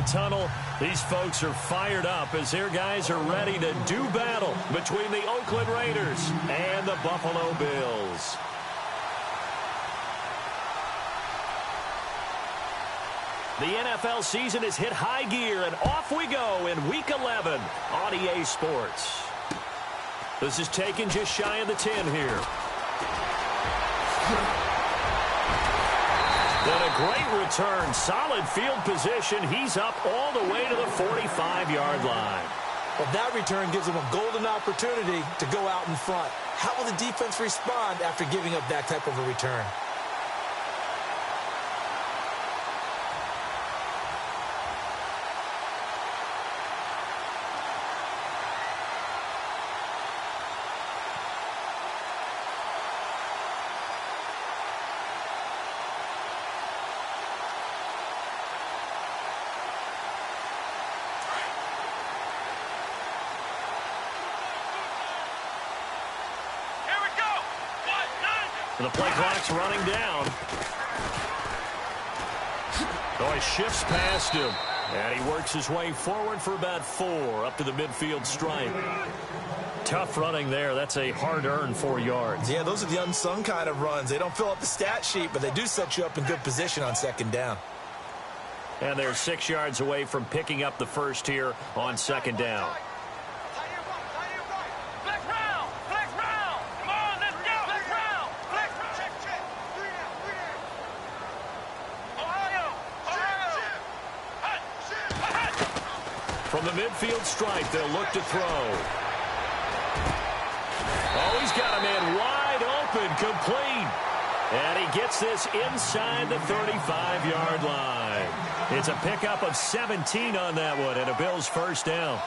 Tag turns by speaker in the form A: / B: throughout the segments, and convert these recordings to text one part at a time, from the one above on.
A: tunnel. These folks are fired up as their guys are ready to do battle between the Oakland Raiders and the Buffalo Bills. The NFL season has hit high gear, and off we go in Week 11 on EA Sports. This is taken just shy of the 10 here. Then a great return, solid field position. He's up all the way to the 45-yard line.
B: Well, that return gives him a golden opportunity to go out in front. How will the defense respond after giving up that type of a return?
A: The play clock's running down. Oh, he shifts past him. And he works his way forward for about 4 up to the midfield stripe. Tough running there. That's a hard-earned 4 yards.
B: Yeah, those are the unsung kind of runs. They don't fill up the stat sheet, but they do set you up in good position on second down.
A: And they're 6 yards away from picking up the first here on second down. From the midfield stripe, they'll look to throw. Oh, he's got a man wide open, complete. And he gets this inside the 35-yard line. It's a pickup of 17 on that one, and a Bills first down.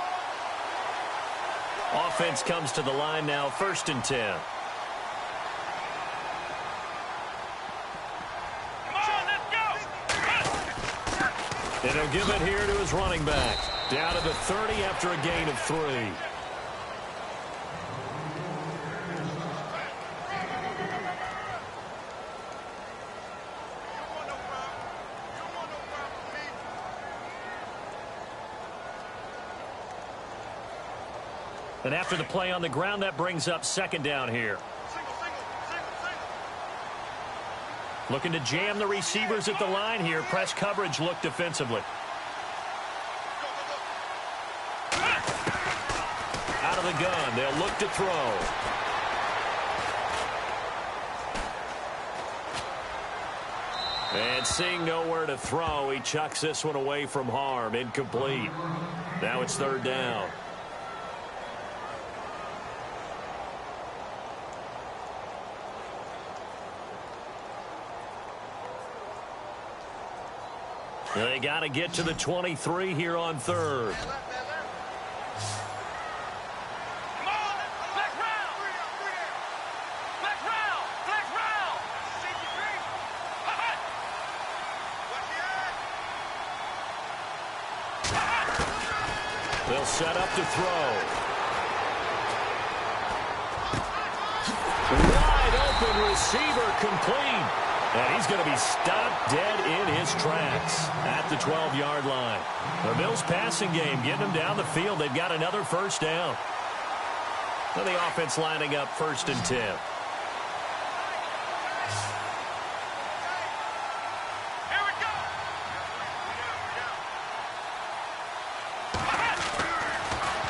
A: Offense comes to the line now, 1st and 10. And he'll give it here to his running back. Down to the 30 after a gain of 3. And after the play on the ground, that brings up second down here. Looking to jam the receivers at the line here. Press coverage look defensively. Out of the gun. They'll look to throw. And seeing nowhere to throw, he chucks this one away from harm. Incomplete. Now it's 3rd down. They got to get to the 23 here on 3rd. They'll set up to throw. Wide open receiver, complete. And he's going to be stopped dead in his tracks at the 12-yard line. The Bills passing game getting them down the field. They've got another first down. And the offense lining up 1st and 10.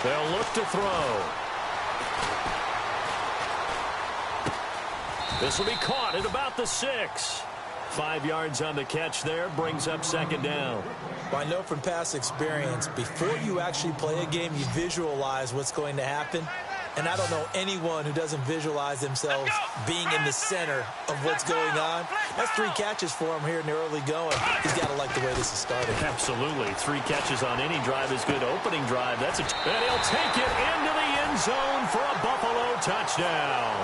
A: They'll look to throw. This will be caught at about the 6. 5 yards on the catch there, brings up second down.
B: Well, I know from past experience, before you actually play a game, you visualize what's going to happen. And I don't know anyone who doesn't visualize themselves being in the center of what's going on. That's 3 catches for him here in the early going. He's got to like the way this is starting.
A: Absolutely. 3 catches on any drive is good. Opening drive, and he'll take it into the end zone for a Buffalo touchdown.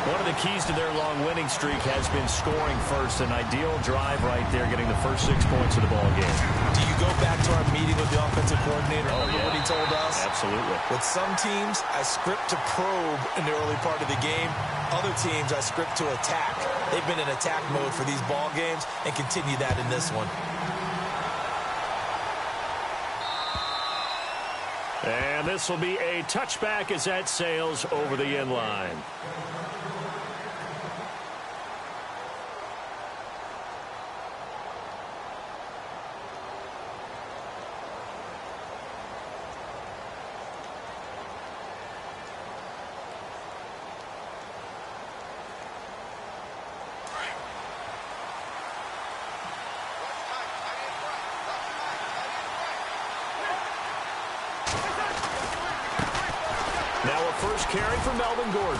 A: One of the keys to their long winning streak has been scoring first. An ideal drive right there, getting the first 6 points of the ball game.
B: Do you go back to our meeting with the offensive coordinator? Remember what he told us?
A: Absolutely.
B: With some teams, I script to probe in the early part of the game. Other teams, I script to attack. They've been in attack mode for these ball games and continue that in this one.
A: And this will be a touchback as that sails over the end line. Now a first carry for Melvin Gordon.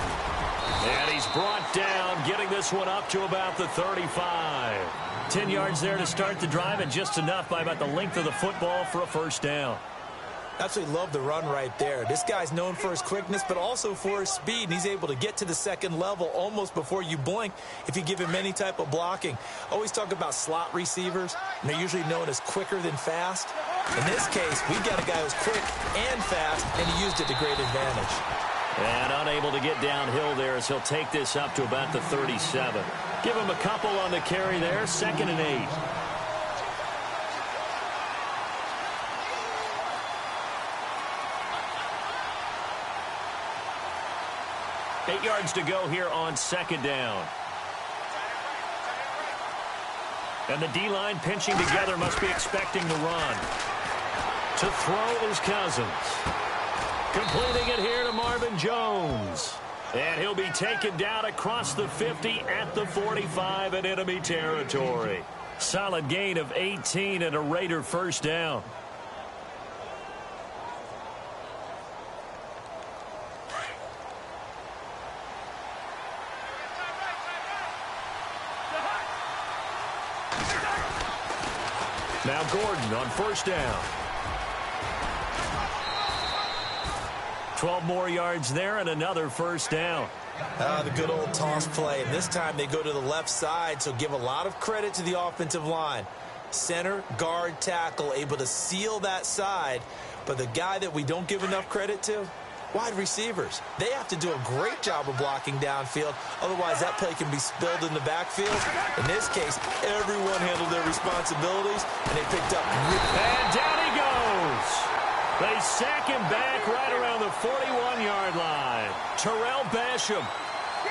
A: And he's brought down, getting this one up to about the 35. 10 yards there to start the drive, and just enough by about the length of the football for a first down.
B: Absolutely love the run right there. This guy's known for his quickness, but also for his speed, and he's able to get to the second level almost before you blink if you give him any type of blocking. Always talk about slot receivers, and they're usually known as quicker than fast. In this case, we've got a guy who's quick and fast, and he used it to great advantage.
A: And unable to get downhill there as he'll take this up to about the 37. Give him a couple on the carry there, 2nd and 8. Eight yards to go here on 2nd down. And the D-line pinching together, must be expecting the run. To throw is Cousins. Completing it here to Marvin Jones. And he'll be taken down across the 50 at the 45 in enemy territory. Solid gain of 18 and a Raider first down. Now Gordon on first down. 12 more yards there and another first down.
B: The good old toss play. And this time they go to the left side, so give a lot of credit to the offensive line. Center, guard, tackle, able to seal that side. But the guy that we don't give enough credit to, wide receivers. They have to do a great job of blocking downfield. Otherwise, that play can be spilled in the backfield. In this case, everyone handled their responsibilities, and they picked up.
A: And down he goes. They sack him back right around the 41-yard line. Terrell Basham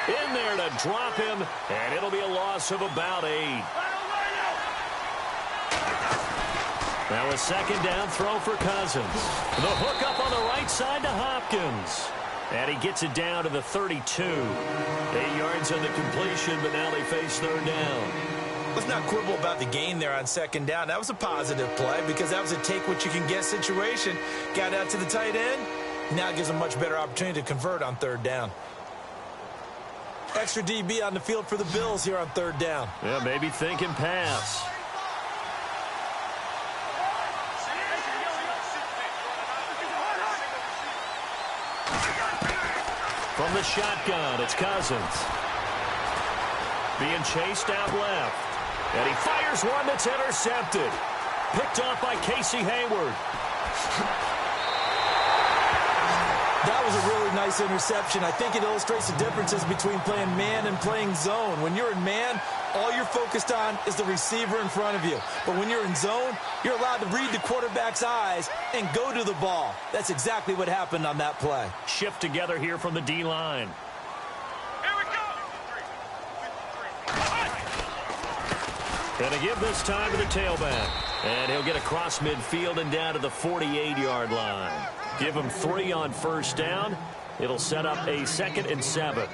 A: in there to drop him, and it'll be a loss of about 8. Now a 2nd down throw for Cousins. The hook up on the right side to Hopkins. And he gets it down to the 32. 8 yards on the completion, but now they face 3rd down.
B: Let's not quibble about the gain there on 2nd down. That was a positive play because that was a take-what-you-can-get situation. Got out to the tight end. Now it gives a much better opportunity to convert on 3rd down. Extra DB on the field for the Bills here on 3rd down.
A: Yeah, maybe thinking pass. From the shotgun, it's Cousins. Being chased out left. And he fires one that's intercepted. Picked off by Casey Hayward.
B: That was a really nice interception. I think it illustrates the differences between playing man and playing zone. When you're in man, all you're focused on is the receiver in front of you. But when you're in zone, you're allowed to read the quarterback's eyes and go to the ball. That's exactly what happened on that play.
A: Shift together here from the D-line. And a give this time to the tailback. And he'll get across midfield and down to the 48-yard line. Give him 3 on first down. It'll set up a 2nd and 7.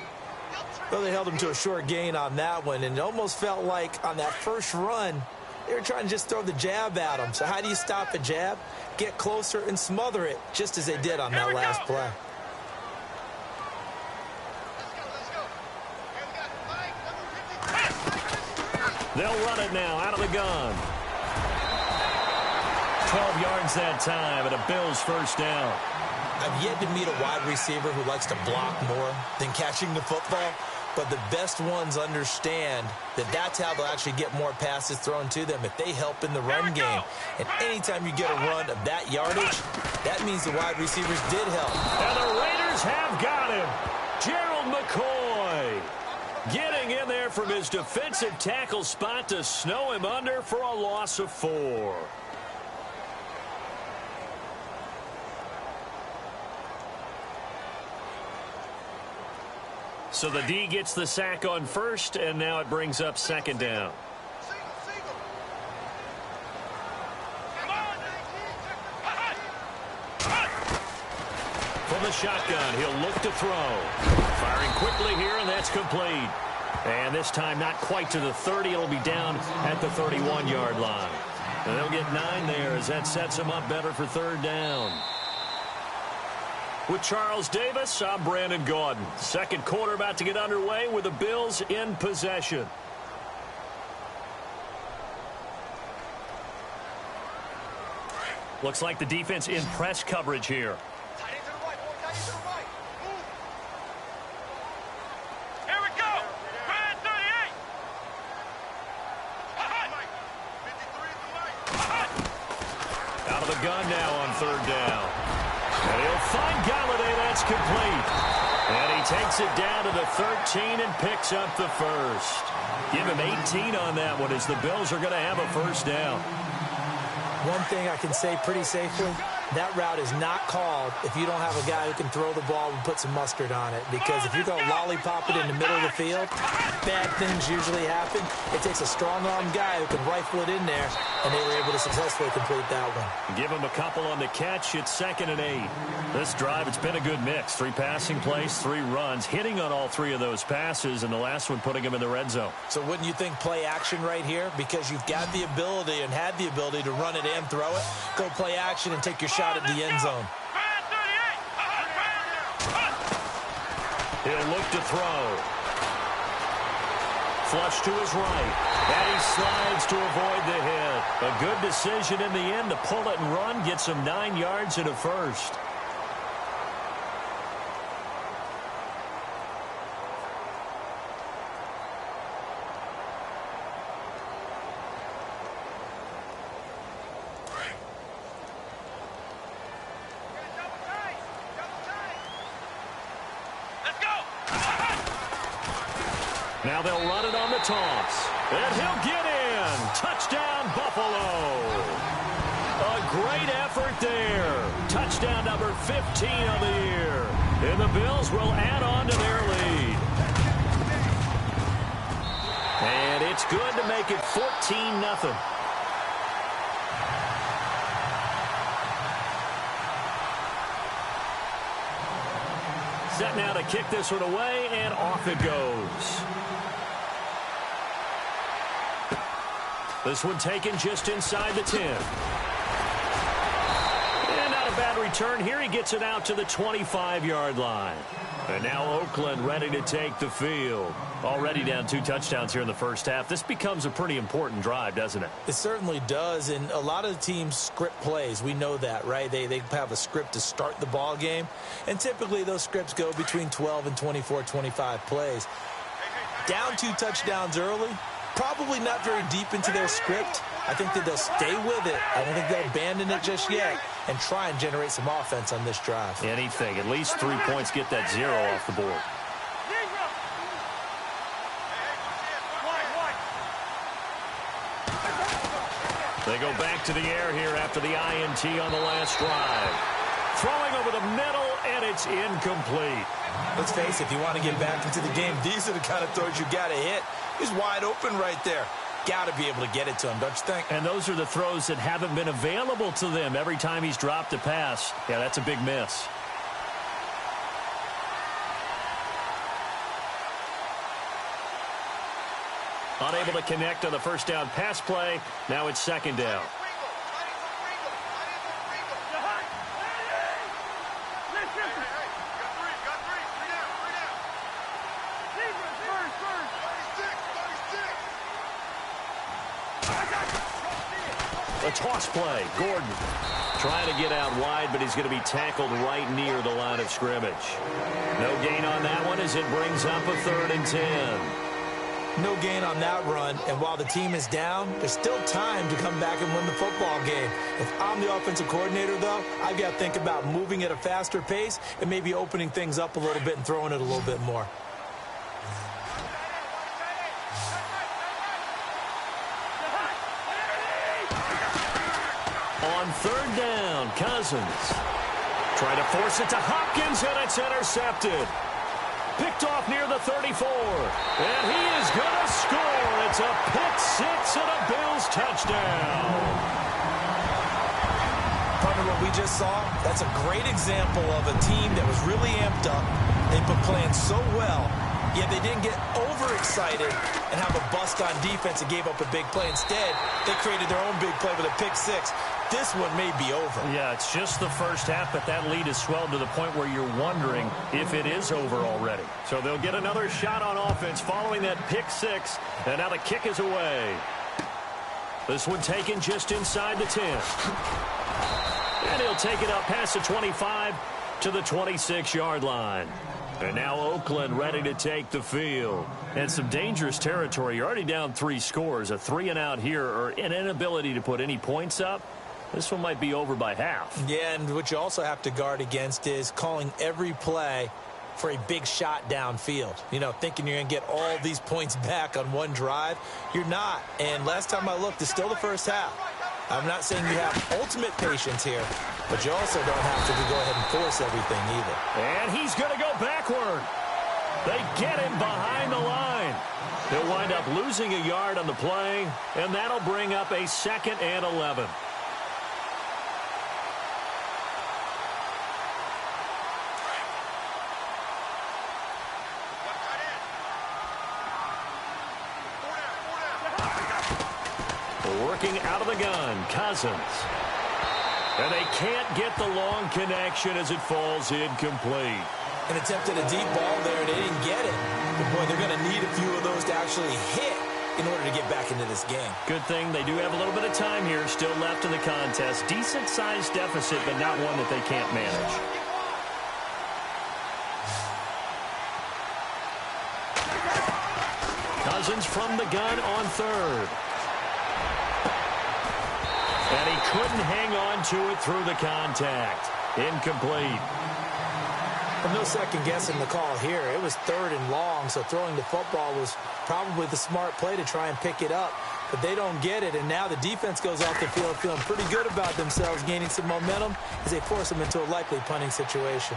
B: Well, they held him to a short gain on that one, and it almost felt like on that first run, they were trying to just throw the jab at him. So how do you stop a jab? Get closer and smother it, just as they did on that last play.
A: They'll run it now out of the gun. 12 yards that time, and a Bills first down.
B: I've yet to meet a wide receiver who likes to block more than catching the football, but the best ones understand that that's how they'll actually get more passes thrown to them if they help in the run game. And anytime you get a run of that yardage, that means the wide receivers did help.
A: And the Raiders have got him. Gerald McCoy getting in there from his defensive tackle spot to snow him under for a loss of 4. So the D gets the sack on first, and now it brings up second down. From the shotgun, he'll look to throw. Firing quickly here, and that's complete. And this time not quite to the 30. It'll be down at the 31-yard line. And they'll get 9 there as that sets them up better for third down. With Charles Davis, I'm Brandon Gaudin. Second quarter about to get underway with the Bills in possession. Looks like the defense in press coverage here. Out of the gun now on third down. And he'll find Galladay. That's complete. And he takes it down to the 13 and picks up the first. Give him 18 on that one as the Bills are going to have a first down.
B: One thing I can say pretty safely, that route is not called if you don't have a guy who can throw the ball and put some mustard on it. Because if you're going to lollipop it in the middle of the field, bad things usually happen. It takes a strong-arm guy who can rifle it in there, and they were able to successfully complete that one.
A: Give him a couple on the catch. It's 2nd and 8. This drive, it's been a good mix. 3 passing plays, 3 runs, hitting on all 3 of those passes, and the last one putting him in the red zone.
B: So wouldn't you think play action right here? Because you've got the ability and had the ability to run it and throw it. Go play action and take your shot at the end zone.
A: He'll look to throw. Flush to his right. And he slides to avoid the hit. A good decision in the end to pull it and run. Gets him 9 yards and a first. Now they'll run it on the toss. And he'll get in. Touchdown, Buffalo. A great effort there. Touchdown number 15 of the year. And the Bills will add on to their lead. And it's good to make it 14-0. Set now to kick this one away, and off it goes. This one taken just inside the 10. And not a bad return here. He gets it out to the 25-yard line. And now Oakland ready to take the field. Already down 2 touchdowns here in the first half. This becomes a pretty important drive, doesn't it?
B: It certainly does, and a lot of the teams script plays. We know that, right? They have a script to start the ball game, and typically those scripts go between 12 and 24, 25 plays. Down 2 touchdowns early, probably not very deep into their script. I think that they'll stay with it. I don't think they'll abandon it just yet and try and generate some offense on this drive.
A: Anything. At least 3 points, get that 0 off the board. They go back to the air here after the INT on the last drive. Throwing over the middle, and it's incomplete.
B: Let's face it, if you want to get back into the game, these are the kind of throws you got to hit. He's wide open right there. Got to be able to get it to him, don't you think?
A: And those are the throws that haven't been available to them every time he's dropped a pass. Yeah, that's a big miss. Unable to connect on the first down pass play. Now it's 2nd down. A toss play. Gordon trying to get out wide, but he's going to be tackled right near the line of scrimmage. No gain on that one as it brings up a 3rd and 10.
B: No gain on that run, and while the team is down, there's still time to come back and win the football game. If I'm the offensive coordinator, though, I've got to think about moving at a faster pace and maybe opening things up a little bit and throwing it a little bit more.
A: On 3rd down, Cousins trying to force it to Hopkins, and it's intercepted. picked off near the 34. And he is going to score. It's a pick six and a Bills touchdown.
B: Partner, what we just saw, that's a great example of a team that was really amped up. They've been playing so well, yet they didn't get overexcited and have a bust on defense and gave up a big play. Instead, they created their own big play with a pick six. This one may be over.
A: Yeah, it's just the first half, but that lead has swelled to the point where you're wondering if it is over already. So they'll get another shot on offense following that pick six, and now the kick is away. This one taken just inside the 10. And he'll take it up past the 25 to the 26-yard line. And now Oakland ready to take the field. And some dangerous territory. You're already down 3 scores. A 3-and-out here or an inability to put any points up. This one might be over by half.
B: Yeah, and what you also have to guard against is calling every play for a big shot downfield. You know, thinking you're going to get all these points back on one drive. You're not. And last time I looked, it's still the first half. I'm not saying you have ultimate patience here, but you also don't have to go ahead and force everything either.
A: And he's going to go backward. They get him behind the line. He'll wind up losing a yard on the play, and that'll bring up a 2nd and 11. Working out of the gun, Cousins. And they can't get the long connection as it falls incomplete.
B: An attempt at a deep ball there, and they didn't get it. But, boy, they're going to need a few of those to actually hit in order to get back into this game.
A: Good thing they do have a little bit of time here still left in the contest. Decent-sized deficit, but not one that they can't manage. Cousins from the gun on 3rd. And he couldn't hang on to it through the contact. Incomplete.
B: Well, no second guessing the call here. It was 3rd and long, so throwing the football was probably the smart play to try and pick it up. But they don't get it, and now the defense goes off the field feeling pretty good about themselves, gaining some momentum as they force them into a likely punting situation.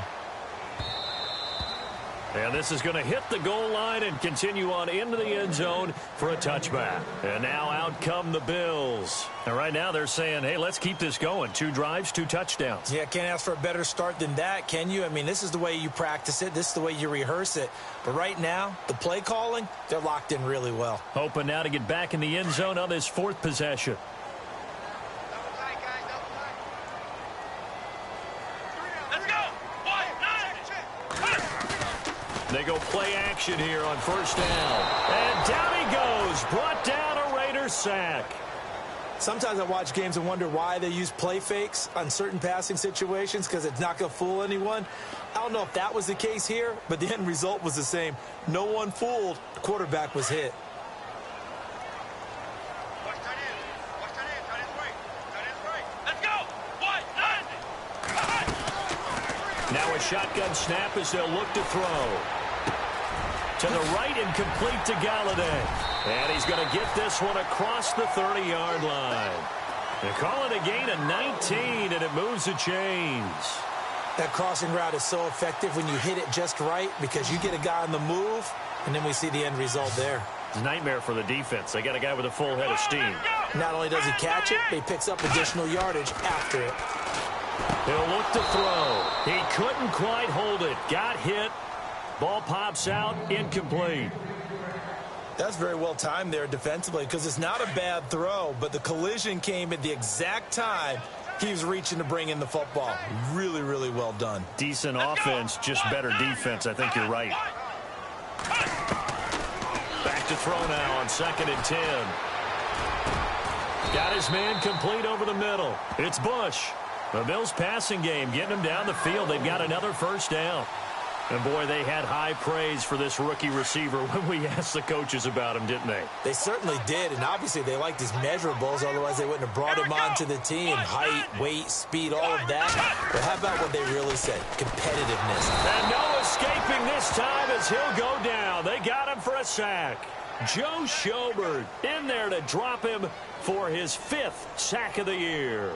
A: And this is going to hit the goal line and continue on into the end zone for a touchback. And now out come the Bills. And right now they're saying, hey, let's keep this going. 2 drives, 2 touchdowns.
B: Yeah, can't ask for a better start than that, can you? I mean, this is the way you practice it. This is the way you rehearse it. But right now, the play calling, they're locked in really well.
A: Hoping now to get back in the end zone on this 4th possession. They go play action here on 1st down. And down he goes. Brought down a Raiders sack.
B: Sometimes I watch games and wonder why they use play fakes on certain passing situations because it's not going to fool anyone. I don't know if that was the case here, but the end result was the same. No one fooled. The quarterback was hit.
A: Now a shotgun snap as they'll look to throw. To the right and complete to Galladay. And he's going to get this one across the 30-yard line. They call it a gain of 19, and it moves the chains.
B: That crossing route is so effective when you hit it just right because you get a guy on the move, and then we see the end result there.
A: It's a nightmare for the defense. They got a guy with a full head of steam.
B: Not only does he catch it, he picks up additional yardage after it.
A: He'll look to throw. He couldn't quite hold it. Got hit. Ball pops out. Incomplete.
B: That's very well timed there defensively because it's not a bad throw, but the collision came at the exact time he was reaching to bring in the football. Really, really well done.
A: Decent offense, just better defense. I think you're right. Back to throw now on 2nd and 10. Got his man complete over the middle. It's Bush. The Bills passing game getting them down the field. They've got another 1st down. And, boy, they had high praise for this rookie receiver when we asked the coaches about him, didn't they?
B: They certainly did, and obviously they liked his measurables. Otherwise, they wouldn't have brought him onto the team. Height, weight, speed, all of that. But how about what they really said? Competitiveness.
A: And no escaping this time as he'll go down. They got him for a sack. Joe Schobert in there to drop him for his 5th sack of the year.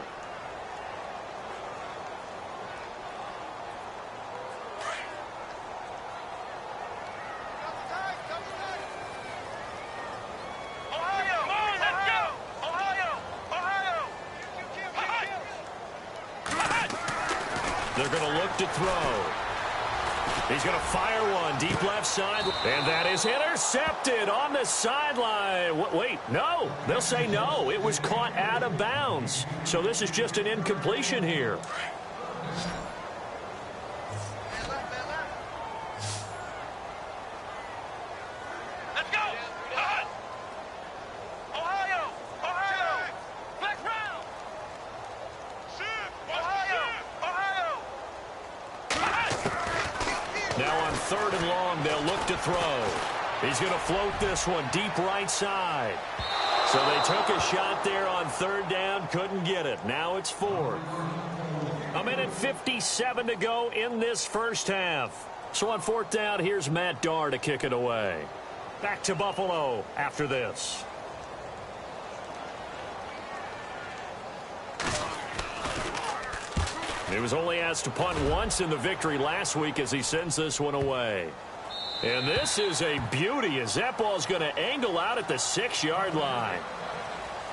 A: They're going to look to throw. He's going to fire one deep left side. And that is intercepted on the sideline. Wait, no. They'll say no. It was caught out of bounds. So this is just an incompletion here.
C: Let's go. Ohio. Flex round. Ohio.
A: Now on 3rd and long, they'll look to throw. He's going to float this one deep right side. So they took a shot there on 3rd down, couldn't get it. Now it's 4th. 1:57 to go in this first half. So on 4th down, here's Matt Darr to kick it away. Back to Buffalo after this. He was only asked to punt once in the victory last week as he sends this one away. And this is a beauty as that ball's going to angle out at the 6-yard line.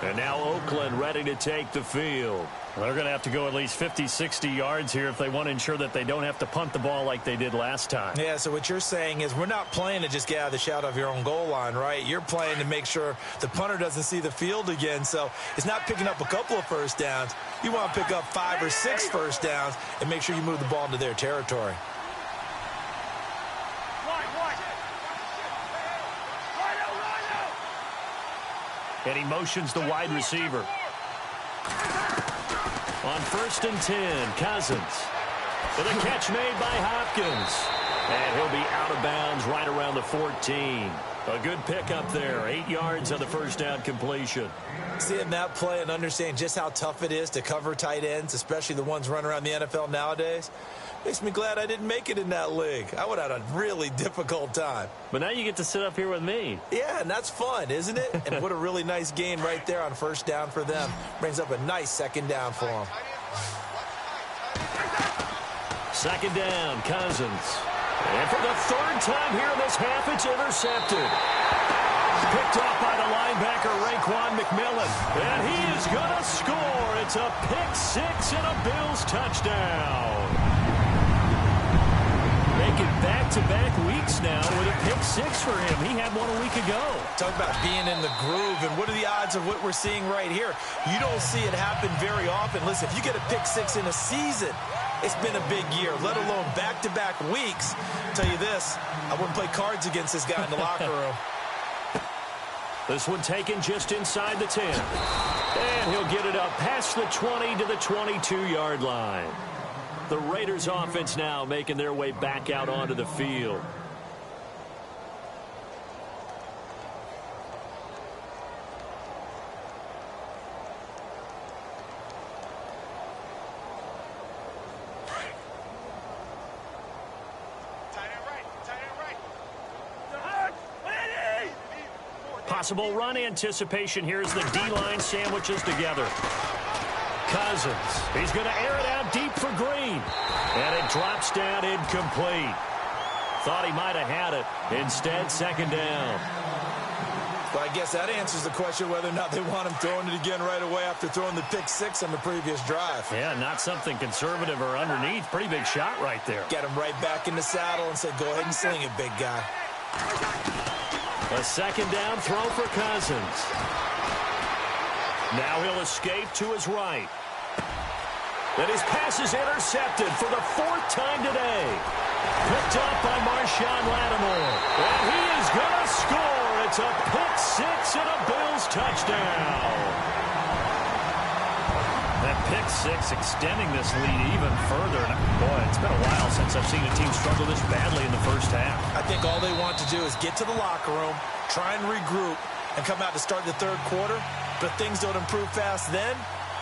A: And now Oakland ready to take the field. Well, they're going to have to go at least 50, 60 yards here if they want to ensure that they don't have to punt the ball like they did last time.
B: Yeah, so what you're saying is we're not playing to just get out of the shadow of your own goal line, right? You're playing to make sure the punter doesn't see the field again. So it's not picking up a couple of first downs. You want to pick up 5 or 6 first downs and make sure you move the ball into their territory.
A: And he motions the wide receiver. On 1st and 10, Cousins. With a catch made by Hopkins. And he'll be out of bounds right around the 14. A good pickup there. 8 yards on the first down completion.
B: Seeing that play and understanding just how tough it is to cover tight ends, especially the ones running around the NFL nowadays, makes me glad I didn't make it in that league. I would have had a really difficult time.
A: But now you get to sit up here with me.
B: Yeah, and that's fun, isn't it? And what a really nice gain right there on 1st down for them. Brings up a nice 2nd down for them.
A: 2nd down, Cousins. And for the 3rd time here in this half, it's intercepted. Picked off by the linebacker, Raekwon McMillan. And he is going to score. It's a pick 6 and a Bills touchdown. Making back-to-back weeks now with a pick 6 for him. He had one a week ago.
B: Talk about being in the groove, and what are the odds of what we're seeing right here? You don't see it happen very often. Listen, if you get a pick 6 in a season, it's been a big year, let alone back-to-back weeks. I'll tell you this, I wouldn't play cards against this guy in the locker room.
A: This one taken just inside the 10. And he'll get it up past the 20 to the 22-yard line. The Raiders offense now making their way back out onto the field. Possible run anticipation here as the D-line sandwiches together. Cousins, he's going to air it out deep for Green. And it drops down incomplete. Thought he might have had it. Instead, 2nd down.
B: Well, I guess that answers the question whether or not they want him throwing it again right away after throwing the pick 6 on the previous drive.
A: Yeah, not something conservative or underneath. Pretty big shot right there.
B: Get him right back in the saddle and say, go ahead and sling it, big guy.
A: A 2nd down throw for Cousins. Now he'll escape to his right. And his pass is intercepted for the 4th time today. Picked up by Marshawn Lattimore. And he is going to score. It's a pick 6 and a Bills touchdown. That pick 6 extending this lead even further. And boy, it's been a while since I've seen a team struggle this badly in the first half.
B: I think all they want to do is get to the locker room, try and regroup, and come out to start the 3rd quarter. But if things don't improve fast then,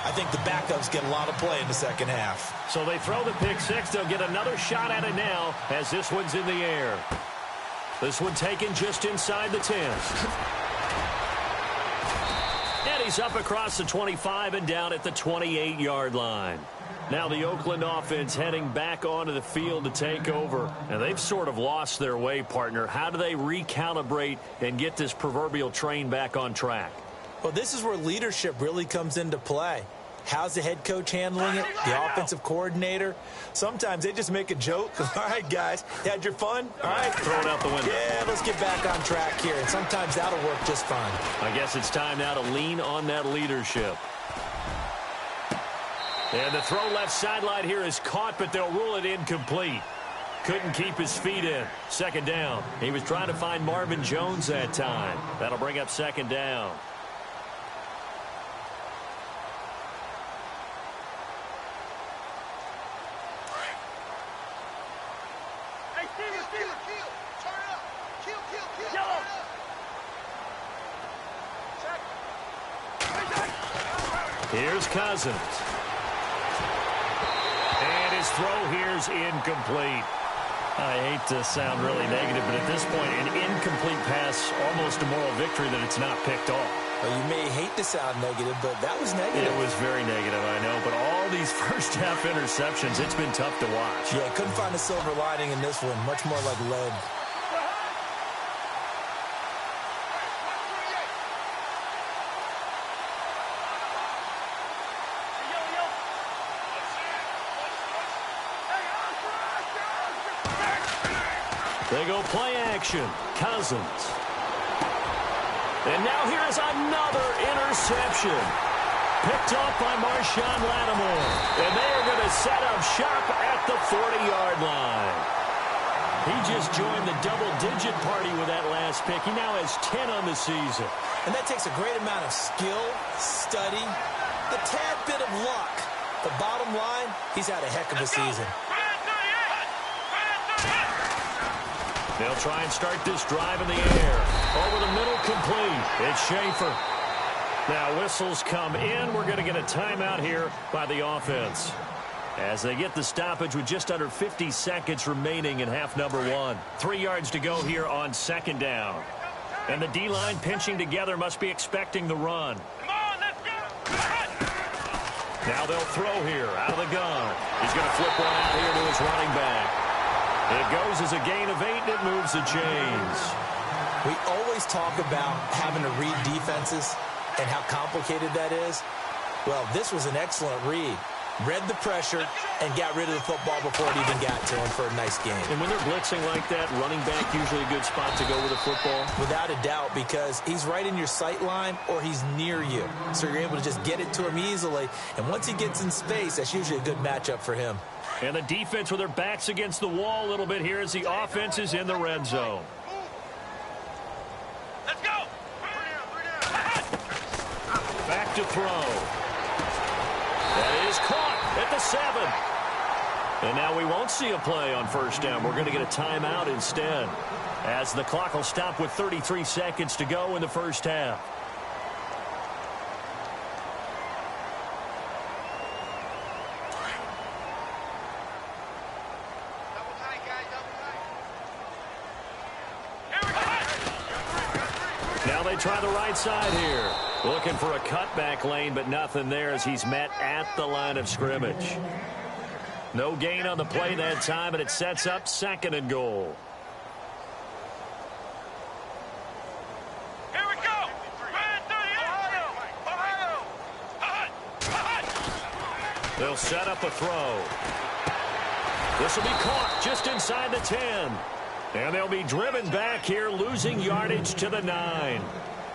B: I think the backups get a lot of play in the 2nd half.
A: So they throw the pick 6. They'll get another shot at it now as this one's in the air. This one taken just inside the 10. And he's up across the 25 and down at the 28-yard line. Now the Oakland offense heading back onto the field to take over. And they've sort of lost their way, partner. How do they recalibrate and get this proverbial train back on track?
B: Well, this is where leadership really comes into play. How's the head coach handling it? The offensive coordinator? Sometimes they just make a joke. All right, guys, had your fun? All right.
A: Throw it out the window.
B: Yeah, let's get back on track here. And sometimes that'll work just fine.
A: I guess it's time now to lean on that leadership. And the throw left sideline here is caught, but they'll rule it incomplete. Couldn't keep his feet in. Second down. He was trying to find Marvin Jones that time. That'll bring up second down. Here's Cousins. And his throw here's incomplete. I hate to sound really negative, but at this point, an incomplete pass, almost a moral victory that it's not picked off.
B: Well, you may hate to sound negative, but that was negative.
A: It was very negative, I know. But all these first-half interceptions, it's been tough to watch.
B: Yeah, couldn't find a silver lining in this one. Much more like lead.
A: They go play action. Cousins. And now here is another interception. Picked off by Marshawn Lattimore. And they are going to set up shop at the 40-yard line. He just joined the double-digit party with that last pick. He now has 10 on the season.
B: And that takes a great amount of skill, study, a tad bit of luck. The bottom line, he's had a heck of a season.
A: They'll try and start this drive in the air. Over the middle, complete. It's Schaefer. Now whistles come in. We're going to get a timeout here by the offense. As they get the stoppage with just under 50 seconds remaining in half number one. 3 yards to go here on second down. And the D-line pinching together must be expecting the run.
C: Come on, let's go.
A: Now they'll throw here out of the gun. He's going to flip one out here to his running back. It goes as a gain of 8, and it moves the chains.
B: We always talk about having to read defenses and how complicated that is. Well, this was an excellent read. Read the pressure and got rid of the football before it even got to him for a nice game.
A: And when they're blitzing like that, running back usually a good spot to go with a football?
B: Without a doubt, because he's right in your sight line or he's near you. So you're able to just get it to him easily. And once he gets in space, that's usually a good matchup for him.
A: And the defense with their backs against the wall a little bit here as the offense is in the red zone.
C: Let's go.
A: Back to throw. That is caught at the 7. And now we won't see a play on first down. We're going to get a timeout instead, as the clock will stop with 33 seconds to go in the first half. Now they try the right side here. Looking for a cutback lane, but nothing there as he's met at the line of scrimmage. No gain on the play that time, and it sets up 2nd and goal.
C: Here we go. Ohio.
A: They'll set up a throw. This will be caught just inside the 10. And they'll be driven back here, losing yardage to the 9.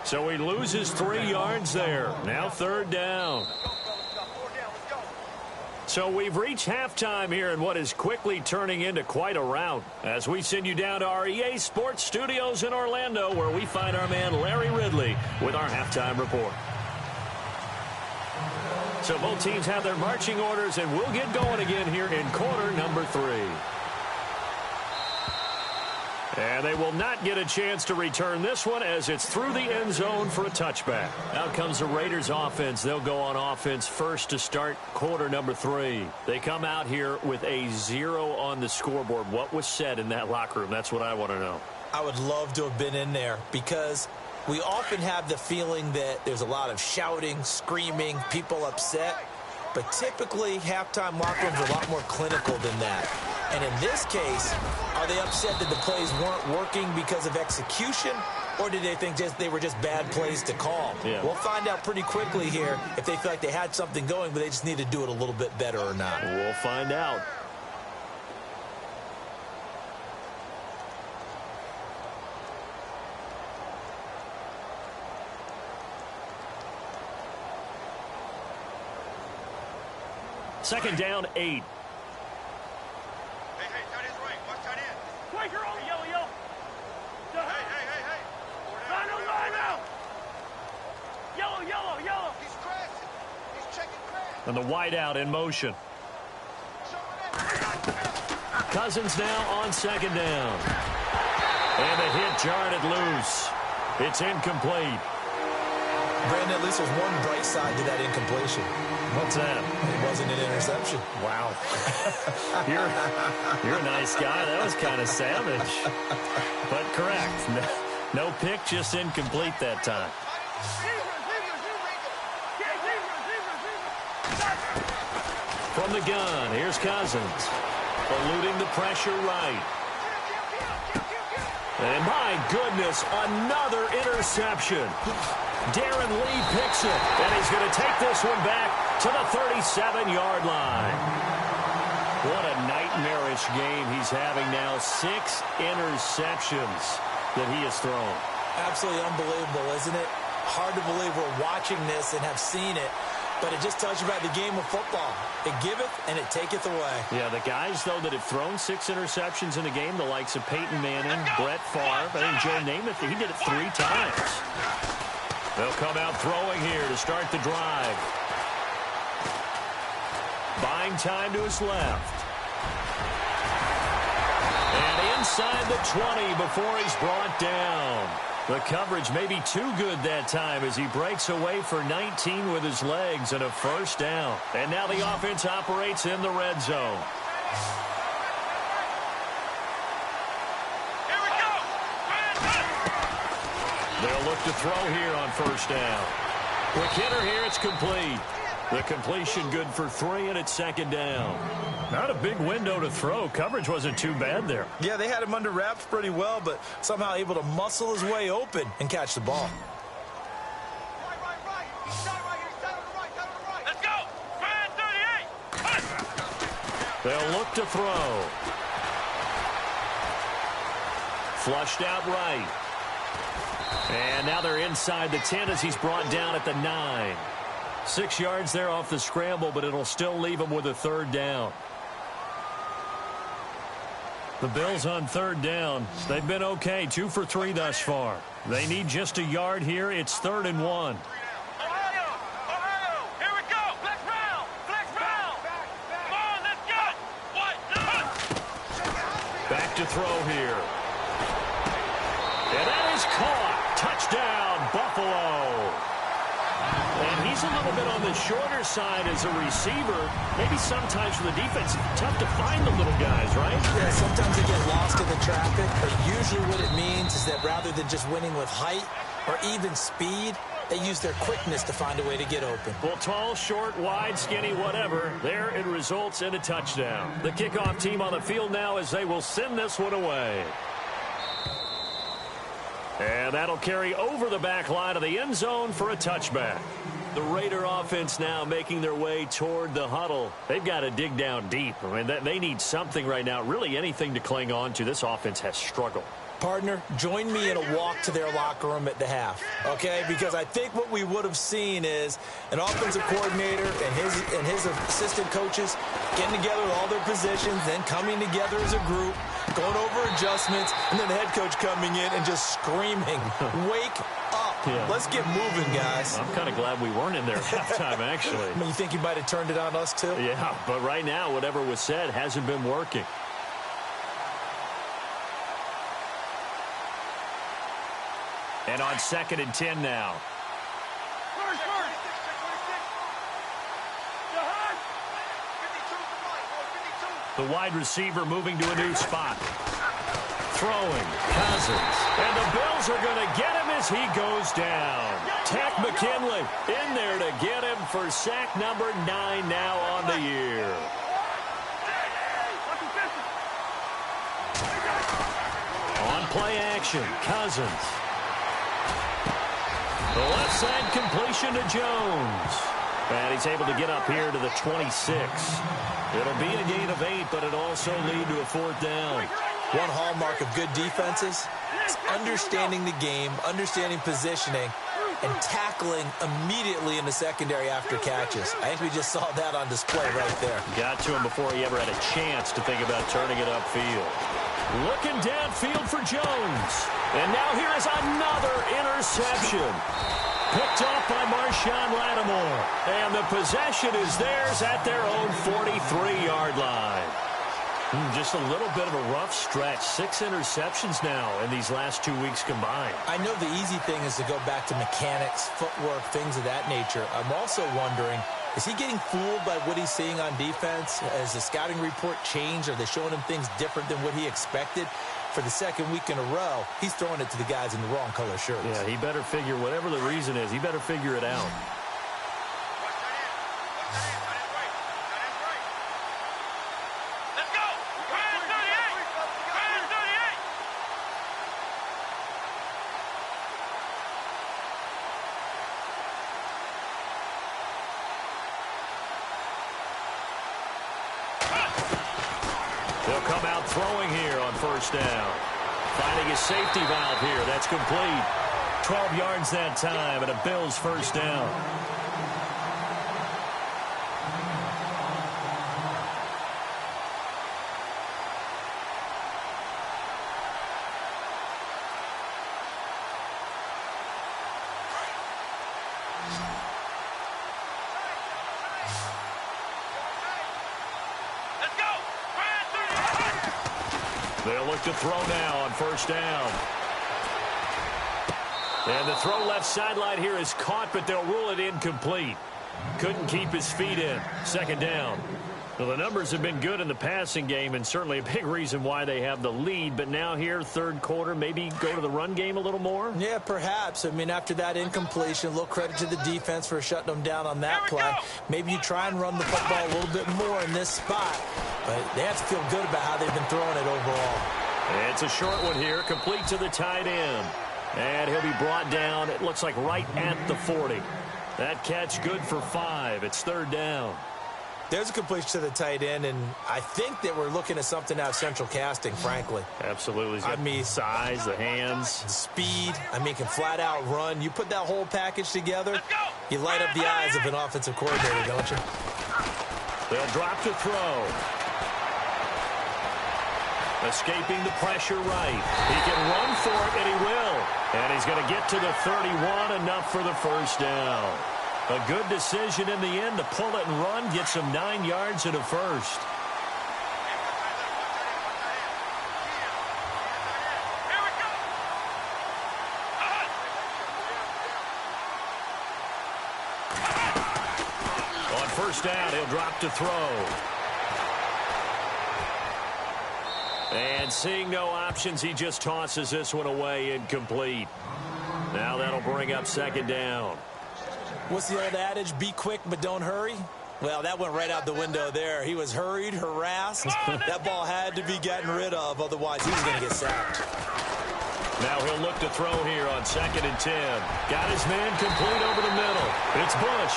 A: So he loses 3 yards there. Now 3rd down. So we've reached halftime here in what is quickly turning into quite a rout, as we send you down to our EA Sports Studios in Orlando, where we find our man Larry Ridley with our halftime report. So both teams have their marching orders, and we'll get going again here in quarter number 3. And they will not get a chance to return this one as it's through the end zone for a touchback. Out comes the Raiders offense. They'll go on offense first to start quarter number 3. They come out here with a 0 on the scoreboard. What was said in that locker room? That's what I want to know.
B: I would love to have been in there because we often have the feeling that there's a lot of shouting, screaming, people upset. But typically, halftime locker rooms are a lot more clinical than that. And in this case, are they upset that the plays weren't working because of execution, or did they think they were just bad plays to call?
A: Yeah.
B: We'll find out pretty quickly here if they feel like they had something going, but they just need to do it a little bit better or not.
A: We'll find out. Second down, 8.
C: Hey, tight end's right. Watch tight end.
D: Right, you're on yellow, yellow.
C: Hey.
D: Line out. Yellow, yellow, yellow.
C: He's crashing. He's checking crash.
A: And the wideout in motion. Cousins now on second down. And the hit jarred loose. It's incomplete.
B: Brandon, at least there's one bright side to that incompletion.
A: What's that?
B: It wasn't an interception.
A: Wow. You're a nice guy. That was kind of savage. But correct. No pick, just incomplete that time. From the gun, here's Cousins. Eluding the pressure right. And my goodness, another interception. Darren Lee picks it, and he's going to take this one back to the 37-yard line. What a nightmarish game he's having now. 6 interceptions that he has thrown.
B: Absolutely unbelievable, isn't it? Hard to believe we're watching this and have seen it, but it just tells you about the game of football. It giveth and it taketh away.
A: Yeah, the guys, though, that have thrown 6 interceptions in a game, the likes of Peyton Manning, Brett Favre, I think Joe Namath, he did it 3 times. They'll come out throwing here to start the drive. Buying time to his left. And inside the 20 before he's brought down. The coverage may be too good that time as he breaks away for 19 with his legs and a first down. And now the offense operates in the red zone.
C: Here we go.
A: They'll look to throw here on first down. Quick hitter here, it's complete. The completion good for 3, and it's second down. Not a big window to throw. Coverage wasn't too bad there.
B: Yeah, they had him under wraps pretty well, but somehow able to muscle his way open and catch the ball.
C: Right. He's tight right here. He's tight on the right. Let's go. Grand 38.
A: They'll look to throw. Flushed out right. And now they're inside the 10 as he's brought down at the 9. 6 yards there off the scramble, but it'll still leave him with a third down. The Bills on third down. They've been okay, 2 for 3 thus far. They need just a yard here. It's 3rd and 1.
C: Ohio. Here we go. Flex round. Come on, let's go.
A: Back to throw here. And that is caught. Touchdown, Buffalo. And he's a little bit on the shorter side as a receiver. Maybe sometimes for the defense, tough to find the little guys, right?
B: Yeah, sometimes they get lost in the traffic, but usually what it means is that rather than just winning with height or even speed, they use their quickness to find a way to get open.
A: Well, tall, short, wide, skinny, whatever, there it results in a touchdown. The kickoff team on the field now as they will send this one away. And that'll carry over the back line of the end zone for a touchback. The Raider offense now making their way toward the huddle. They've got to dig down deep. I mean, they need something right now, really anything to cling on to. This offense has struggled.
B: Partner, join me in a walk to their locker room at the half, okay? Because I think what we would have seen is an offensive coordinator and his assistant coaches getting together with all their positions, then coming together as a group, going over adjustments, and then the head coach coming in and just screaming, wake up. Yeah. Let's get moving, guys.
A: I'm kind of glad we weren't in there at halftime, actually.
B: I mean, you think you might have turned it on us, too?
A: Yeah, but right now, whatever was said hasn't been working. And on 2nd and 10 now.
C: First.
A: The wide receiver moving to a new spot. Throwing. Cousins. And the Bills are going to get him as he goes down. Takk McKinley in there to get him for sack number 9 now on the year. play action. Cousins. The left side completion to Jones. And he's able to get up here to the 26. It'll be a gain of 8, but it'll also lead to a 4th down.
B: One hallmark of good defenses is understanding the game, understanding positioning, and tackling immediately in the secondary after catches. I think we just saw that on display right there.
A: Got to him before he ever had a chance to think about turning it upfield. Looking downfield for Jones. And now here is another interception. Picked off by Marshawn Lattimore. And the possession is theirs at their own 43-yard line. Just a little bit of a rough stretch. 6 interceptions now in these last 2 weeks combined.
B: I know the easy thing is to go back to mechanics, footwork, things of that nature. I'm also wondering, is he getting fooled by what he's seeing on defense? Has the scouting report changed? Are they showing him things different than what he expected? For the second week in a row, he's throwing it to the guys in the wrong color shirts.
A: Yeah, he better figure, whatever the reason is, he better figure it out.
C: Let's go! Ryan 38! Ryan 38!
A: They'll come out throwing here on 1st down. Finding his safety valve here. That's complete. 12 yards that time, and a Bills 1st down.
C: Let's go! Ryan 38!
A: They'll look to throw now on 1st down. And the throw left sideline here is caught, but they'll rule it incomplete. Couldn't keep his feet in. 2nd down. Well, the numbers have been good in the passing game, and certainly a big reason why they have the lead. But now here, 3rd quarter, maybe go to the run game a little more?
B: Yeah, perhaps. I mean, after that incompletion, a little credit to the defense for shutting them down on that play. Maybe you try and run the football a little bit more in this spot. But they have to feel good about how they've been throwing it overall.
A: It's a short one here, complete to the tight end. And he'll be brought down, it looks like right at the 40. That catch good for 5. It's 3rd down.
B: There's a completion to the tight end, and I think that we're looking at something out of Central Casting, frankly.
A: Absolutely. He's got
B: I mean,
A: size, the hands.
B: Speed. I mean, can flat out run. You put that whole package together, you light up the eyes of an offensive coordinator, don't you?
A: They'll drop to throw. Escaping the pressure right. He can run for it, and he will. And he's going to get to the 31, enough for the 1st down. A good decision in the end to pull it and run, gets him 9 yards and a 1st.
C: Here we go!
A: On 1st down, he'll drop to throw. And seeing no options, he just tosses this one away, incomplete. Now that'll bring up 2nd down.
B: What's the old adage? Be quick, but don't hurry. Well, that went right out the window there. He was hurried, harassed. That ball had to be gotten rid of, otherwise he was going to get sacked.
A: Now he'll look to throw here on 2nd and 10. Got his man complete over the middle. It's Bush.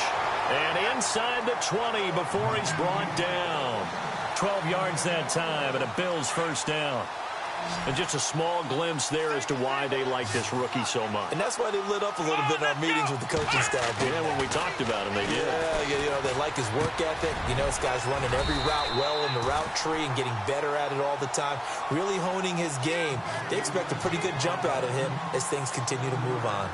A: And inside the 20 before he's brought down. 12 yards that time, and a Bills 1st down. And just a small glimpse there as to why they like this rookie so much.
B: And that's why they lit up a little bit in our meetings with the coaching staff.
A: Yeah, when we talked about him, they did.
B: Yeah, you know, they like his work ethic. You know, this guy's running every route well in the route tree and getting better at it all the time, really honing his game. They expect a pretty good jump out of him as things continue to move on.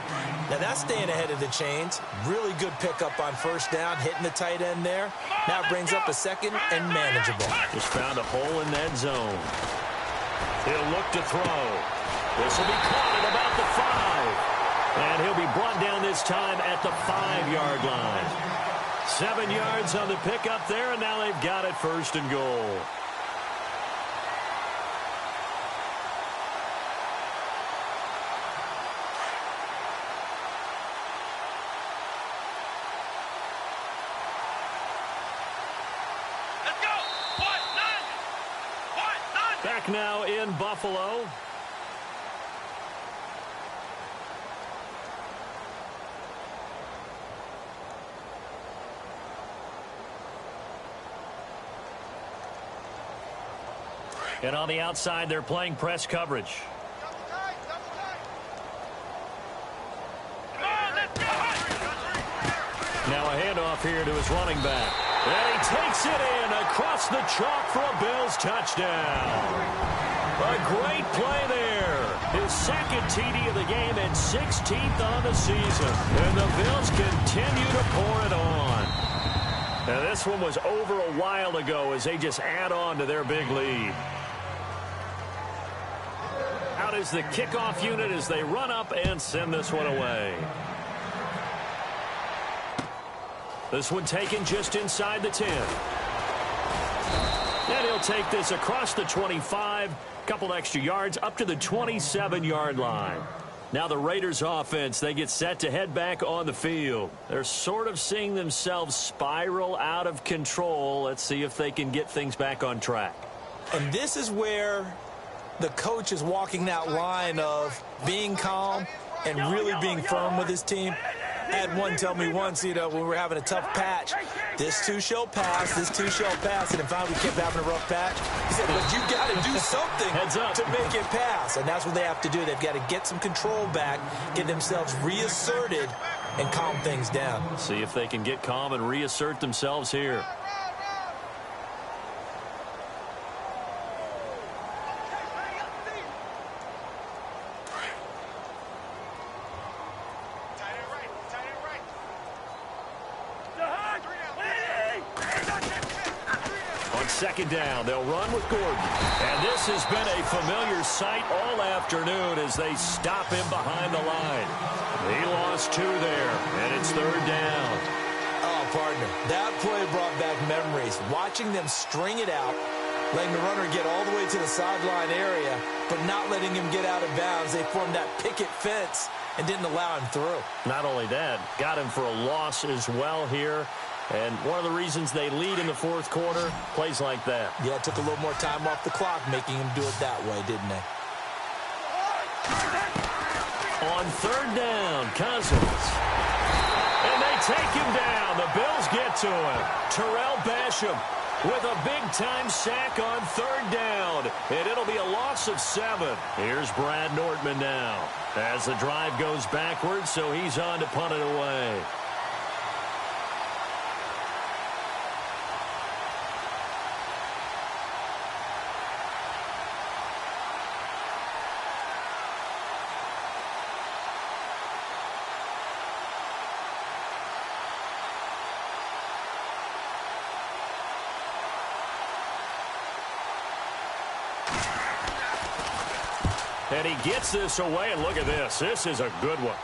B: Now, that's staying ahead of the chains. Really good pickup on 1st down, hitting the tight end there. Now brings up a 2nd and manageable.
A: Just found a hole in that zone. He'll look to throw. This will be caught at about the 5. And he'll be brought down this time at the 5-yard line. 7 yards on the pickup there, and now they've got it 1st and goal.
C: Let's go! 1-9! 1-9!
A: Back now in Buffalo. And on the outside, they're playing press coverage.
C: Double tight, double tight. Come on, let's go.
A: Now a handoff here to his running back. And he takes it in across the chalk for a Bills touchdown. A great play there. His second TD of the game and 16th on the season. And the Bills continue to pour it on. Now this one was over a while ago as they just add on to their big lead. Out is the kickoff unit as they run up and send this one away. This one taken just inside the 10. And he'll take this across the 25. Couple extra yards up to the 27-yard line. Now the Raiders offense, they get set to head back on the field. They're sort of seeing themselves spiral out of control. Let's see if they can get things back on track.
B: And this is where the coach is walking that line of being calm and really being firm with his team. I had one tell me once, when we were having a tough patch, this too shall pass, this too shall pass. And in fact, we kept having a rough patch. He said, but you got to do something to make it pass. And that's what they have to do. They've got to get some control back, get themselves reasserted, and calm things down.
A: See if they can get calm and reassert themselves here. Second down, they'll run with Gordon. And this has been a familiar sight all afternoon as they stop him behind the line. He lost 2 there, and it's third down.
B: Oh, partner, that play brought back memories. Watching them string it out, letting the runner get all the way to the sideline area, but not letting him get out of bounds. They formed that picket fence and didn't allow him through.
A: Not only that, got him for a loss as well here. And one of the reasons they lead in the fourth quarter, plays like that.
B: Yeah, it took a little more time off the clock, making him do it that way, didn't they?
A: On third down, Cousins. And they take him down. The Bills get to him. Terrell Basham with a big-time sack on third down. And it'll be a loss of 7. Here's Brad Nortman now as the drive goes backwards, so he's on to punt it away. And he gets this away, and look at this. This is a good one.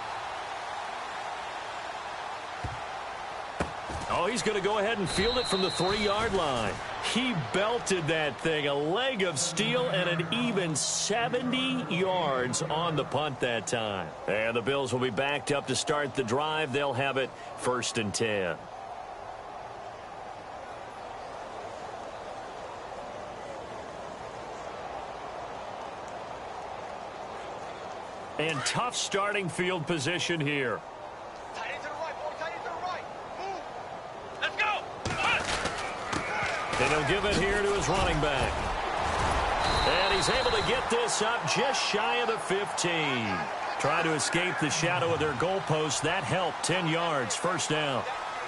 A: Oh, he's going to go ahead and field it from the 3-yard line. He belted that thing, a leg of steel, and an even 70 yards on the punt that time. And the Bills will be backed up to start the drive. They'll have it 1st and 10. And tough starting field position here.
C: Tight end to the right, boy. Tight end to the right. Move. Let's go.
A: And he'll give it here to his running back. And he's able to get this up just shy of the 15. Trying to escape the shadow of their goalpost. That helped. 10 yards. First down.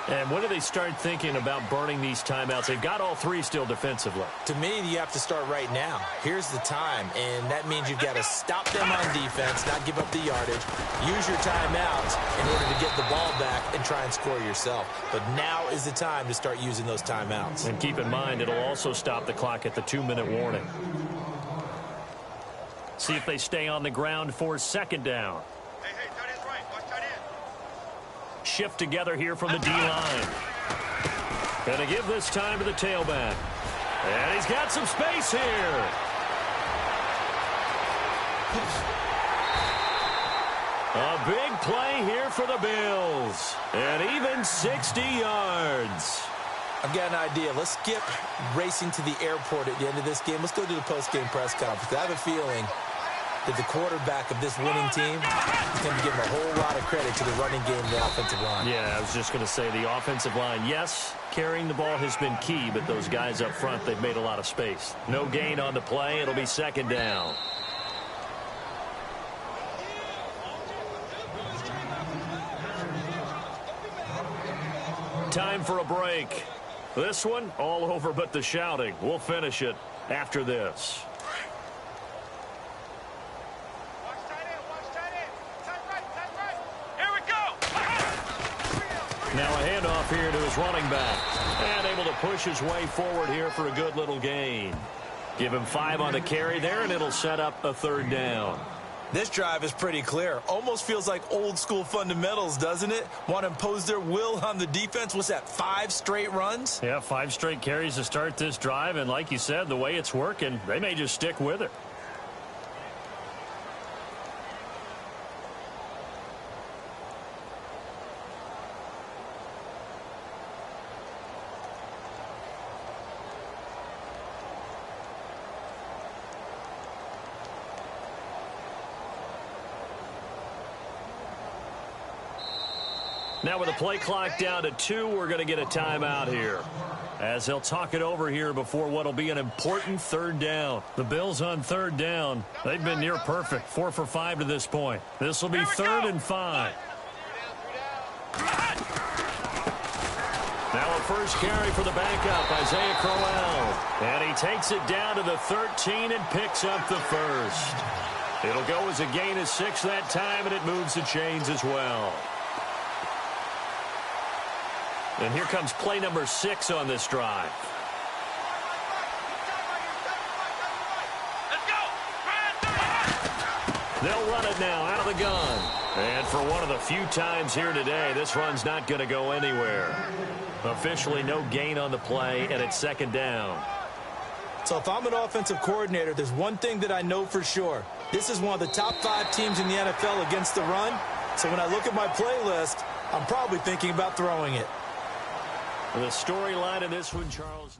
A: And when do they start thinking about burning these timeouts? They've got all 3 still defensively.
B: To me, you have to start right now. Here's the time, and that means you've got to stop them on defense, not give up the yardage, use your timeouts in order to get the ball back and try and score yourself. But now is the time to start using those timeouts.
A: And keep in mind, it'll also stop the clock at the 2-minute warning. See if they stay on the ground for second down.
C: Hey, tight end's right. Watch tight end.
A: Shift together here from the D-line. Gonna give this time to the tailback. And he's got some space here. A big play here for the Bills. And even 60 yards.
B: I've got an idea. Let's skip racing to the airport at the end of this game. Let's go to the post-game press conference. I have a feeling that the quarterback of this winning team is going to be giving a whole lot of credit to the running game and the offensive line.
A: Yeah, I was just going to say the offensive line, yes, carrying the ball has been key, but those guys up front, they've made a lot of space. No gain on the play. It'll be second down. Time for a break. This one, all over but the shouting. We'll finish it after this.
C: Watch tight end, watch tight end. Tight right. Here we go.
A: Now a handoff here to his running back. And able to push his way forward here for a good little gain. Give him 5 on the carry there, and it'll set up a third down.
B: This drive is pretty clear. Almost feels like old school fundamentals, doesn't it? Want to impose their will on the defense. What's that, 5 straight runs?
A: Yeah, 5 straight carries to start this drive, and like you said, the way it's working, they may just stick with it. Now with the play clock down to 2, we're going to get a timeout here, as they'll talk it over here before what will be an important third down. The Bills on third down, they've been near perfect, 4 for 5 to this point. This will be 3rd and 5. Now a first carry for the backup, Isaiah Crowell. And he takes it down to the 13 and picks up the first. It'll go as a gain of 6 that time, and it moves the chains as well. And here comes play number 6 on this drive.
C: Let's go.
A: They'll run it now out of the gun. And for one of the few times here today, this run's not going to go anywhere. Officially no gain on the play, and it's second down.
B: So if I'm an offensive coordinator, there's one thing that I know for sure. This is one of the top 5 teams in the NFL against the run. So when I look at my playlist, I'm probably thinking about throwing it.
A: The storyline in this one, Charles.